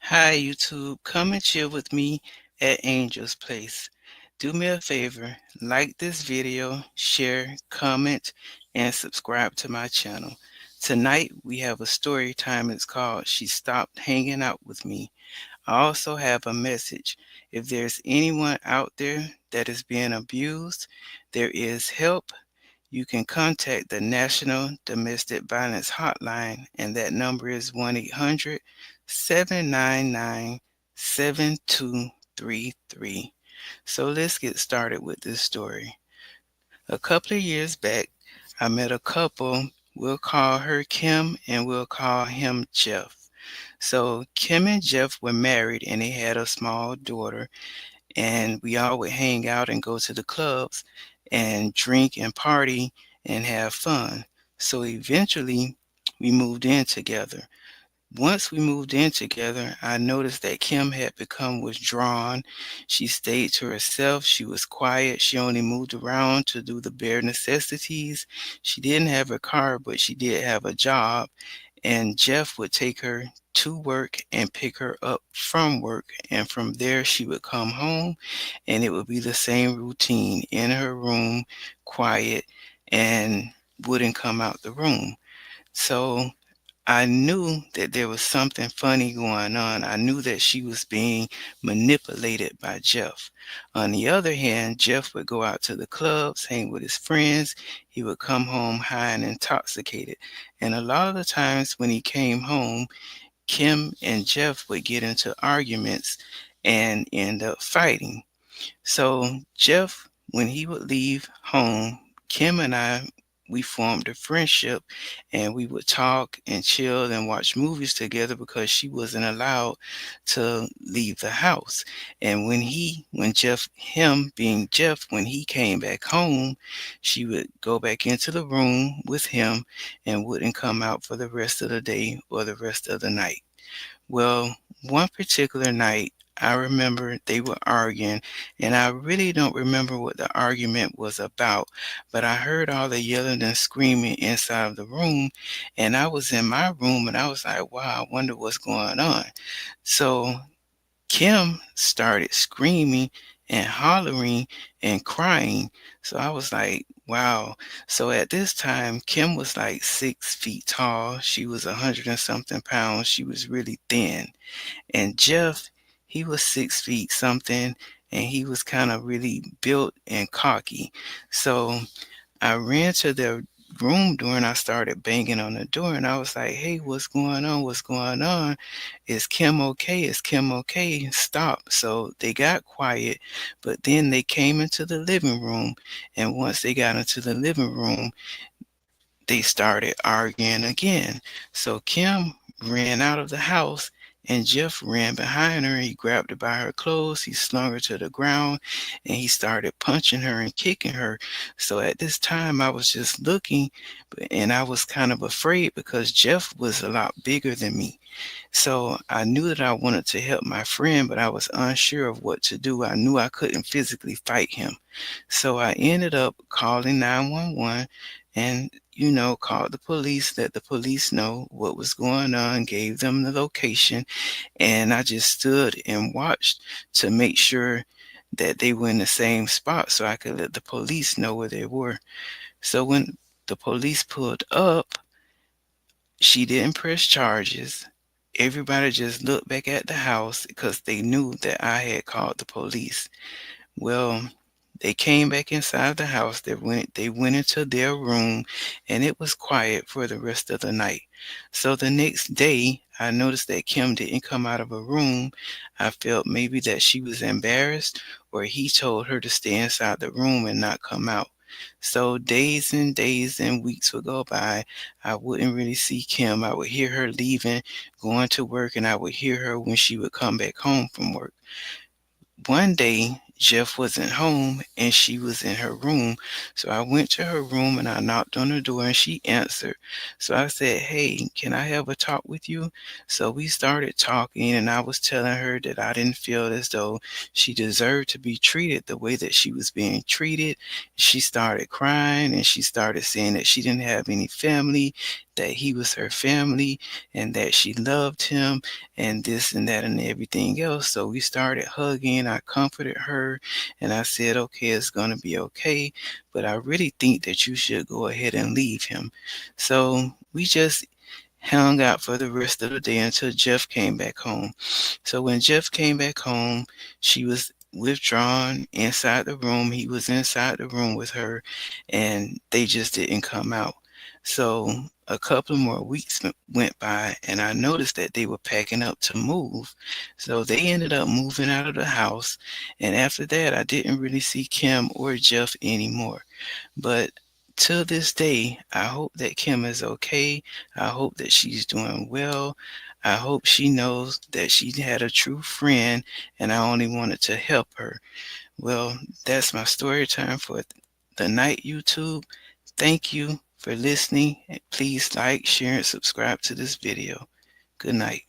Hi, YouTube. Come and chill with me at Angel's Place. Do me a favor, like this video, share, comment, and subscribe to my channel. Tonight, we have a story time. It's called She Stopped Hanging Out With Me. I also have a message. If there's anyone out there that is being abused, there is help. You can contact the National Domestic Violence Hotline, and that number is 1-800 799 7233. So let's get started with this story. A couple of years back, I met a couple. We'll call her Kim and we'll call him Jeff. So Kim and Jeff were married and they had a small daughter, and we all would hang out and go to the clubs and drink and party and have fun. So eventually we moved in together. Once we moved in together, I noticed that Kim had become withdrawn. She stayed to herself. She was quiet. She only moved around to do the bare necessities. She didn't have a car, but she did have a job. And Jeff would take her to work and pick her up from work. And from there, she would come home and it would be the same routine in her room, quiet, and wouldn't come out the room. So I knew that there was something funny going on. I knew that she was being manipulated by Jeff. On the other hand, Jeff would go out to the clubs, hang with his friends. He would come home high and intoxicated. And a lot of the times when he came home, Kim and Jeff would get into arguments and end up fighting. So Jeff, when he would leave home, Kim and we formed a friendship, and we would talk and chill and watch movies together because she wasn't allowed to leave the house. And when Jeff, him being Jeff, when he came back home, she would go back into the room with him and wouldn't come out for the rest of the day or the rest of the night. Well, one particular night, I remember they were arguing, and I really don't remember what the argument was about, but I heard all the yelling and screaming inside of the room, and I was in my room, and I was like, wow, I wonder what's going on. So Kim started screaming and hollering and crying. So I was like, wow. So at this time, Kim was like 6 feet tall. She was 100 and something pounds. She was really thin. And Jeff, he was 6 feet something, and he was kind of really built and cocky. So I ran to their room door and I started banging on the door, and I was like, hey, what's going on? What's going on? Is Kim okay? Is Kim okay? Stop. So they got quiet, but then they came into the living room. And once they got into the living room, they started arguing again. So Kim ran out of the house and Jeff ran behind her. He grabbed her by her clothes, he slung her to the ground, and he started punching her and kicking her. So at this time, I was just looking, and I was kind of afraid because Jeff was a lot bigger than me. So I knew that I wanted to help my friend, but I was unsure of what to do. I knew I couldn't physically fight him. So I ended up calling 911 and, called the police, let the police know what was going on, gave them the location, and I just stood and watched to make sure that they were in the same spot so I could let the police know where they were. So when the police pulled up, she didn't press charges. Everybody just looked back at the house because they knew that I had called the police. Well, they came back inside the house. They went into their room, and it was quiet for the rest of the night. So the next day, I noticed that Kim didn't come out of her room. I felt maybe that she was embarrassed, or he told her to stay inside the room and not come out. So days and days and weeks would go by. I wouldn't really see Kim. I would hear her leaving, going to work, and I would hear her when she would come back home from work. One day, Jeff wasn't home and she was in her room. So I went to her room and I knocked on the door and she answered. So I said, hey, can I have a talk with you? So we started talking and I was telling her that I didn't feel as though she deserved to be treated the way that she was being treated. She started crying and she started saying that she didn't have any family, that he was her family and that she loved him and this and that and everything else. So we started hugging. I comforted her and I said, okay, it's going to be okay, but I really think that you should go ahead and leave him. So we just hung out for the rest of the day until Jeff came back home. So when Jeff came back home, she was withdrawn inside the room. He was inside the room with her, and they just didn't come out. So a couple more weeks went by, and I noticed that they were packing up to move. So they ended up moving out of the house, and after that, I didn't really see Kim or Jeff anymore. But till this day, I hope that Kim is okay. I hope that she's doing well. I hope she knows that she had a true friend and I only wanted to help her. Well, that's my story time for the night, YouTube. Thank you for listening. Please like, share, and subscribe to this video. Good night.